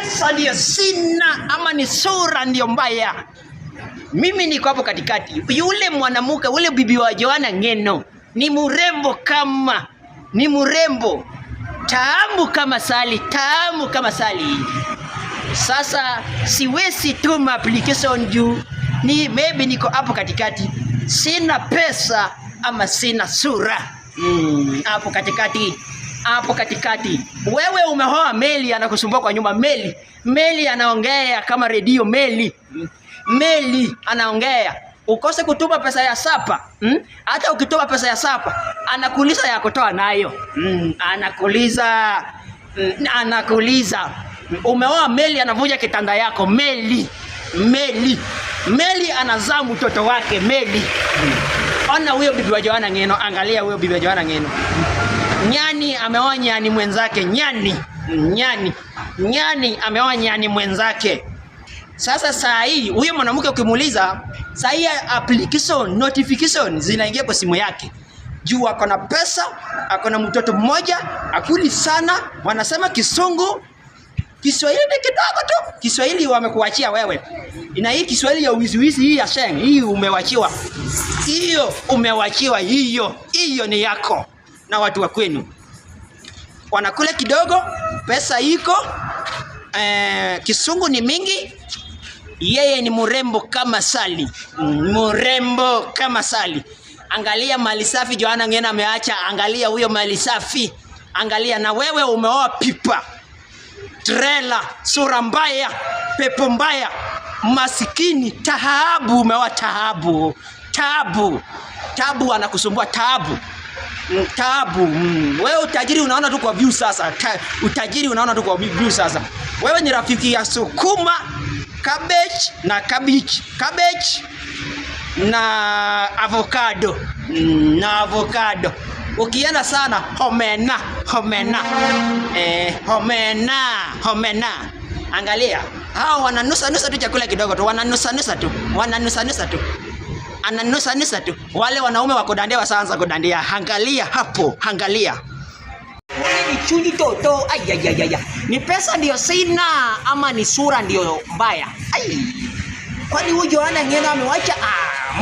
pesa ndio sina ama ni sura ndio mbaya? Mimi niko hapo katikati. Yule mwanamke, ule bibi wa Joanna Ng'eno ni mrembo tamu kama sali, tamu kama sali. Sasa siwezi tuma application juu maybe niko hapo katikati, sina pesa ama sina sura. Hapo katikati. Wewe umehoa Meli, anakusumbua kwa nyuma. Meli anaongea kama redio. Meli anaongea. Ukose kutuma pesa ya sapa, hata ukituma pesa ya sapa anakuuliza ya kutoa nayo. Anakuuliza. Umeoa Meli, anavuja kitanda yako. Meli anazaa mtoto wake. Meli. Ona huyo bibi wa Joanna Ng'eno, angalia huyo bibi wa Joanna Ng'eno. Nyani ameoa nyani mwenzake. Nyani ameoa nyani mwenzake. Sasa saa hii huyo mwanamke ukimuuliza, saa hii application notification zinaingia kwa simu yake. Juu ako na pesa, ako na mtoto mmoja, akuli sana, wanasema Kisungu. Kiswahili ni kidogo tu. Kiswahili wamekuachia wewe. Ina hii Kiswahili ya uwizi hii ya sheng, hii umewachiwa. Hiyo ni yako na watu wa kwenu. Wanakula kidogo, pesa iko. Kisungu ni mingi. Yeye ni mrembo kama sali. Angalia mali safi Joanna Ng'eno ameacha. Angalia huyo mali safi. Angalia. Na wewe umeoa pipa, trela, sura mbaya, pepo mbaya, masikini, Tahabu. Umeoa Tahabu anakusumbua. Tahabu. Wewe utajiri unaona tu kwa view sasa. Wewe ni rafiki ya sukuma, cabbage na avocado. Ukienda sana homena. Angalia. Hao wananusa tu chakula kidogo tu. Wananusa tu. Ananusa tu. Wale wanaume wako dandia wasaanza kudandia. Angalia hapo. Ni chunji toto. Ni pesa ndio sina ama ni sura ndio mbaya? Kwani huyo Joanna Ng'eno amewacha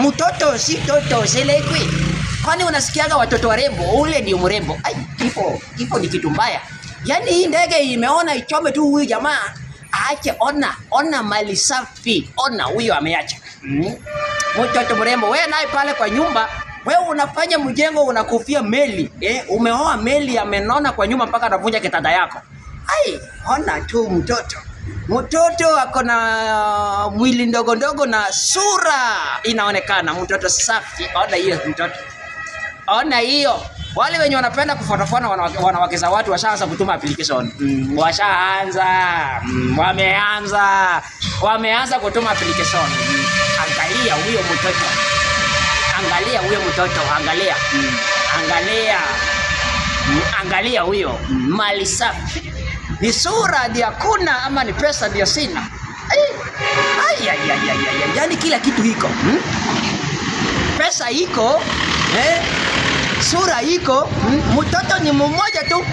mtoto si toto selekwi? Kwani unasikiaga watoto warembo ule ndio mrembo? Kifo ni kitu mbaya. Yaani hii ndege imeona ichome tu huyu jamaa. Aache. Ona mali safi. Ona huyo ameacha. Mtoto mrembo. Wewe naye pale kwa nyumba, wewe unafanya mjengo unakufia Meli. Umeoa Meli amenona kwa nyumba mpaka anavunja kitanda yako. Ona tu mtoto ako na mwili ndogo na sura inaonekana. Mtoto safi. Ona hiyo mtoto. Ona hiyo. Wale wenye wanapenda kufuatafana wanawake za watu washaanza kutuma application. Wameanza kutuma application. Angalia huyo mtoto. Angalia huyo mali safi. Ni sura ndio hakuna ama ni pesa ndio sina? Yaani kila kitu iko. Pesa iko, sura iko, mtoto ni mmoja tu.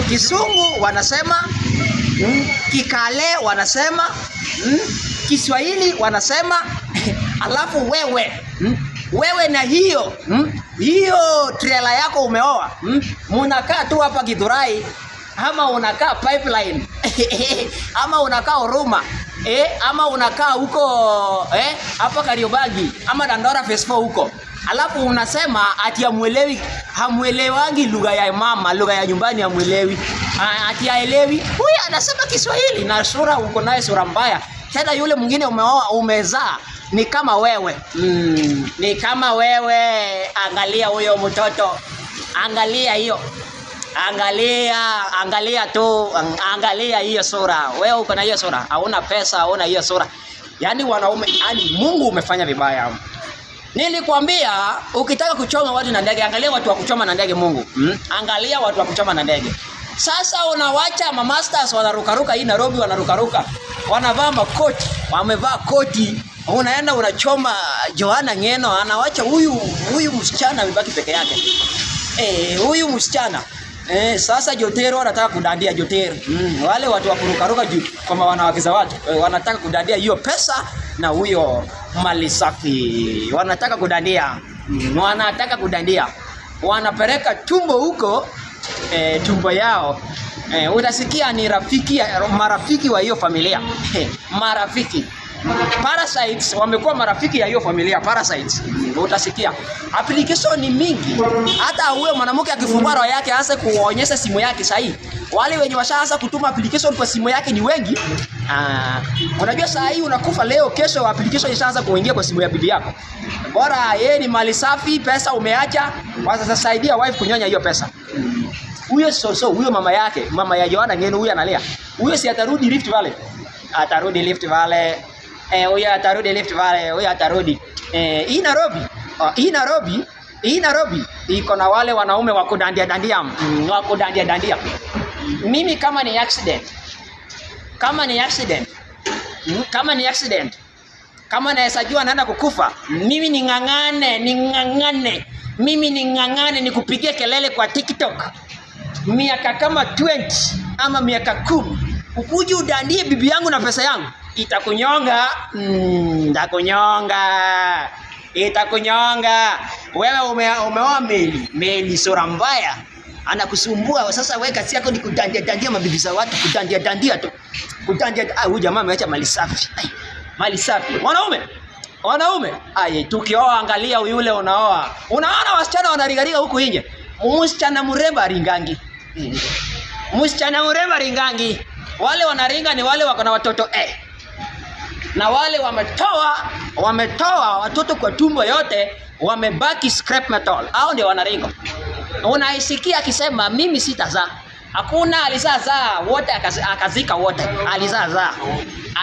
Kisungu wanasema, Kikale wanasema, Kiswahili wanasema. Alafu wewe na hiyo trailer yako umeoa. Munakaa tu hapa Githurai, ama unakaa Pipeline, ama unakaa Huruma, ama unakaa huko hapa Kariobangi, ama Dandora Phase 4 huko. Alafu unasema ati hamuelewangi lugha ya mama, lugha ya nyumbani hamuelewi. Ati haelewi. Huyu anasema Kiswahili na sura uko naye sura mbaya. Tena yule mwingine umeoa umezaa ni kama wewe. Angalia huyo mtoto. Angalia hiyo. Angalia hiyo sura. Wewe uko na hiyo sura. Hauna pesa, hauna hiyo sura. Yaani wanaume, Mungu umefanya vibaya. Nilikwambia ukitaka kuchoma watu na ndege, angalia watu wa kuchoma na ndege Mungu. Angalia watu wa kuchoma na ndege. Sasa unawacha masters wanarukaruka hii Nairobi, wanarukaruka. Wanavaa makoti, wamevaa koti. Unaenda unachoma Joanna Ng'eno, anawacha huyu msichana amebaki peke yake. Huyu msichana Sasa Jotero wanataka kudandia Jotero. Wale watu wa kurukaruka juu kama wanawake za watu wanataka kudandia hiyo pesa na huyo mali safi. Wanataka kudandia. Wanataka kudandia. Wanapeleka tumbo huko, tumbo yao. Utasikia ni marafiki wa hiyo familia. Marafiki. Parasites wamekuwa marafiki ya hiyo familia, parasites. Utasikia application ni mingi. Hata huyo mwanamke akifungua roho yake aanze kuonyesha simu yake sahihi. Wale wenye washaanza kutuma application kwa simu yake ni wengi. Unajua saa hii unakufa leo, kesho application ishaanza kuingia kwa simu ya bibi yako. Bora yeye ni mali safi, pesa umeacha, sasa saidia wife kunyonya hiyo pesa. Huyo huyo mama ya Joanna Ngeno huyo analea. Huyo si atarudi Rift Valley. Atarudi Rift Valley. Huyo atarudi Rift Valley, huyo atarudi. Hii Nairobi iko na wale wanaume wa kudandia dandia. Mimi kama ni accident. Kama naweza jua naenda kukufa, mimi ning'ang'ane. Mimi ning'ang'ane nikupigie kelele kwa TikTok. Miaka kama 20 ama miaka 10. Ukuje udandie bibi yangu na pesa yangu. Itakunyonga. Wewe umeoa Meli sura mbaya. Anakusumbua sasa, wewe kazi yako ni kudandia mabibi za watu, kudandia tu. Huyu jamaa ameacha mali safi. Mali safi. Wanaume. Tukioa angalia yule unaoa. Unaona wasichana wanarigaria huku nje. Msichana mrembo aringangi. Wale wanaringa ni wale wako na watoto na wale wametoa watoto kwa tumbo yote, wamebaki scrap metal. Hao ndio wanaringa. Unaisikia akisema mimi sitazaa. Hakuna alizaa wote, akazika wote.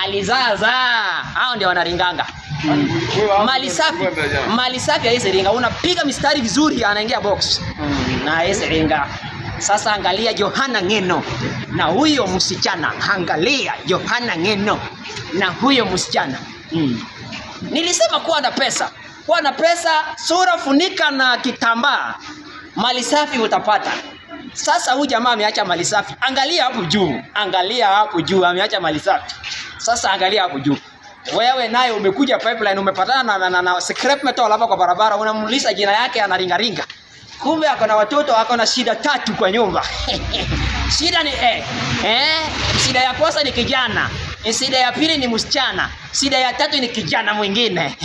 Alizaa. Hao ndio wanaringanga. Mali safi hizi ringa. Unapiga mistari vizuri, anaingia box. Na hizi ringa. Sasa angalia Joanna Ngeno na huyo msichana. Nilisema kuwa na pesa, sura funika na kitambaa, mali safi utapata. Sasa huyu jamaa ameacha mali safi. Angalia hapo juu ameacha mali safi. Sasa angalia hapo juu. Wewe naye umekuja pipeline, umepatana na scrap metal hapa kwa barabara, unamuuliza jina yake, anaringa. Kumbe ako na watoto, ako na shida 3 kwa nyumba. Shida ni shida ya kwanza ni kijana, shida ya pili ni msichana, shida ya 3 ni kijana mwingine.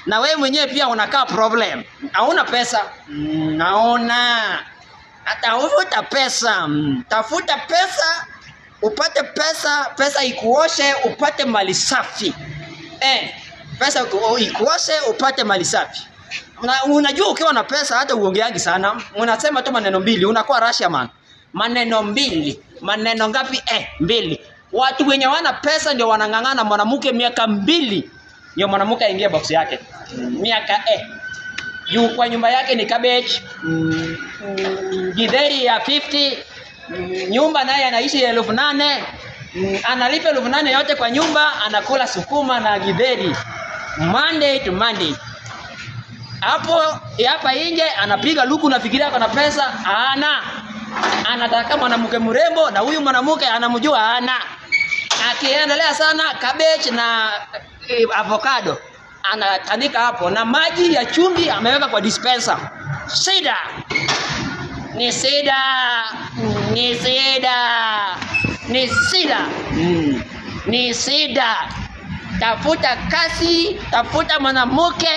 Na wewe mwenyewe pia unakaa problem. Hauna pesa. Naona atafuta pesa. Tafuta pesa, upate pesa ikuoshe, upate mali safi. Pesa ikuoshe, upate mali safi. Unajua ukiwa na pesa hata uongeangi sana. Unasema tu maneno 2, unakuwa Russia man. Maneno 2. Maneno ngapi? 2. Watu wenye wana pesa ndio wanang'ang'ana mwanamke miaka 2. Ndio mwanamke aingie box yake. Miaka juu kwa nyumba yake ni cabbage. Githeri ya 50. Nyumba naye anaishi 8,000. Analipa 8,000 yote kwa nyumba, anakula sukuma na githeri Monday to Monday. Hapa nje anapiga luku, nafikiria ako na pesa. Anataka mwanamke mrembo na huyu mwanamke anamjua akiendelea sana cabbage na avocado anatandika hapo, na maji ya chumvi ameweka kwa dispenser. Ni sida. Tafuta kazi, tafuta mwanamke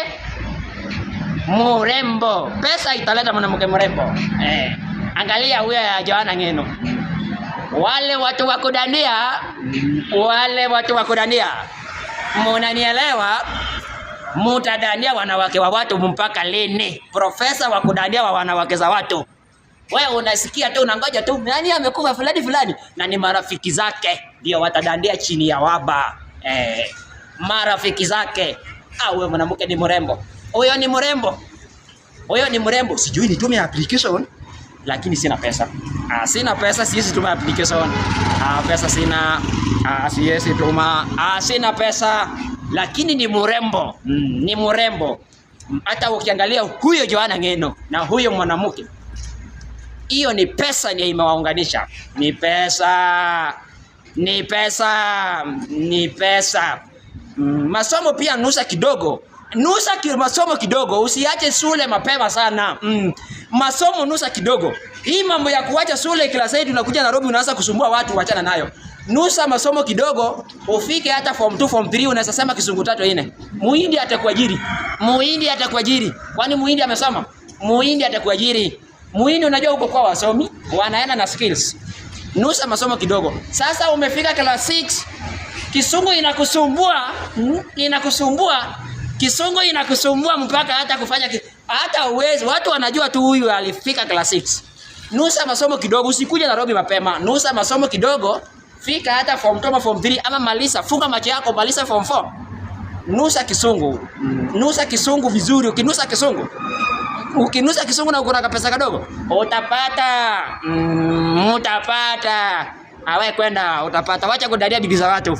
mrembo. Pesa italeta mwanamke mrembo. Angalia huyo ya Joanna Ngeno. Wale watu wa kudandia. Mnanielewa? Mutadandia wanawake wa watu mpaka lini? Profesa wa kudandia wa wanawake za watu. Wewe unasikia tu, unangoja tu nani amekufa fulani na ni marafiki zake ndio watadandia chini ya waba. Marafiki zake. Wewe mwanamke ni mrembo. Huyo ni mrembo. Sijui nitumie application lakini sina pesa. Siwezi tuma application. Pesa sina. Siwezi tuma. Sina pesa lakini ni mrembo. Hata ukiangalia huyo Joanna Ngeno na huyo mwanamke Hiyo ni pesa ndiyo imewaunganisha. Ni pesa. Ni pesa. Ni pesa. Masomo pia nusa kidogo. Masomo kidogo. Usiache shule mapema sana. Masomo nusa kidogo. Hii mambo ya kuacha shule kila saa unakuja Nairobi unaanza kusumbua watu, wachana nayo. Nusa masomo kidogo, ufike hata form 2 form 3 unaweza sema kizungu 3 4. Muhindi atakuajiri. Muhindi atakuajiri. Kwani Muhindi amesoma? Muhindi atakuajiri. Muhindi unajua huko kwa wasomi wanaenda na skills. Nusa masomo kidogo. Sasa umefika class 6, Kisungu inakusumbua. Kisungu inakusumbua mpaka hata kufanya hata uwezi. Watu wanajua tu huyu alifika class 6. Nusa masomo kidogo, usikuje Nairobi mapema. Nusa masomo kidogo, fika hata form 2 form 3 ama malisa, funga macho yako malisa form 4. Nusa Kisungu. Nusa Kisungu vizuri. Ukinusa Kisungu na uko na pesa kadogo, utapata. Utapata. Awe kwenda utapata. Wacha kudadia bibi za watu.